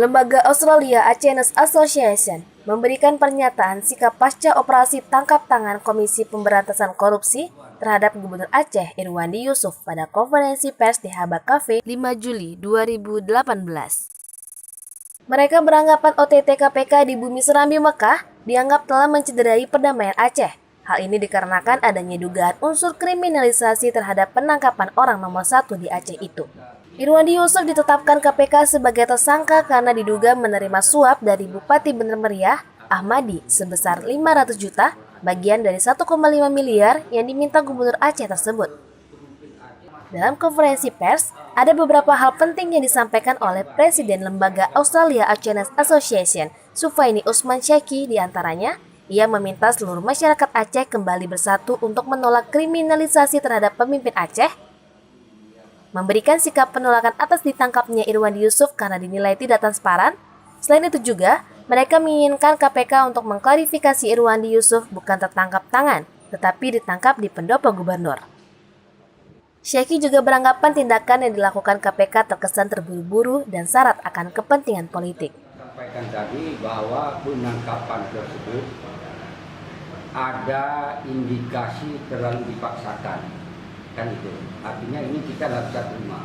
Lembaga Australia Achenes Association memberikan pernyataan sikap pasca operasi tangkap tangan Komisi Pemberantasan Korupsi terhadap Gubernur Aceh Irwandi Yusuf pada konferensi pers di Habak Cafe 5 Juli 2018. Mereka beranggapan OTT KPK di Bumi Serambi Mekah dianggap telah mencederai perdamaian Aceh. Hal ini dikarenakan adanya dugaan unsur kriminalisasi terhadap penangkapan orang nomor 1 di Aceh itu. Irwandi Yusuf ditetapkan KPK sebagai tersangka karena diduga menerima suap dari Bupati Bener Meriah, Ahmadi, sebesar 500 juta, bagian dari 1,5 miliar yang diminta Gubernur Aceh tersebut. Dalam konferensi pers, ada beberapa hal penting yang disampaikan oleh Presiden Lembaga Australia Achenes Association, Sufaini Usman Syeki, diantaranya, ia meminta seluruh masyarakat Aceh kembali bersatu untuk menolak kriminalisasi terhadap pemimpin Aceh, memberikan sikap penolakan atas ditangkapnya Irwandi Yusuf karena dinilai tidak transparan. Selain itu juga, mereka menginginkan KPK untuk mengklarifikasi Irwandi Yusuf bukan tertangkap tangan, tetapi ditangkap di pendopo gubernur. Syeki juga beranggapan tindakan yang dilakukan KPK terkesan terburu-buru dan syarat akan kepentingan politik. Sampaikan tadi bahwa penangkapan tersebut ada indikasi terlalu dipaksakan. Kan itu, artinya ini kita nggak bisa terima,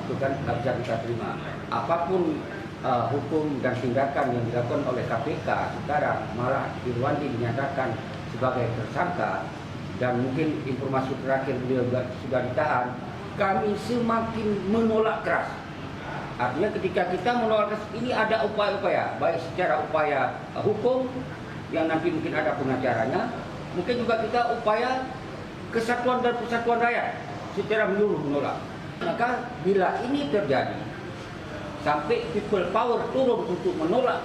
itu kan nggak bisa kita terima. Apapun hukum dan tindakan yang dilakukan oleh KPK sekarang, malah Irwandi dinyatakan sebagai tersangka dan mungkin informasi terakhir beliau sudah ditahan, kami semakin menolak keras. Artinya ketika kita menolak keras, ini ada upaya-upaya, baik secara upaya hukum yang nanti mungkin ada pengacaranya, mungkin juga kita upaya kesatuan dan persatuan rakyat secara menyeluruh menolak. Maka bila ini terjadi, sampai people power turun untuk menolak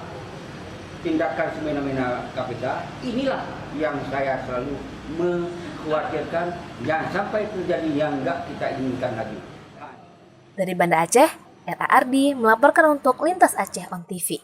tindakan semena-mena KPK, inilah yang saya selalu mengkhawatirkan jangan sampai terjadi yang enggak kita inginkan lagi. Dari Banda Aceh, RA Ardi melaporkan untuk Lintas Aceh on TV.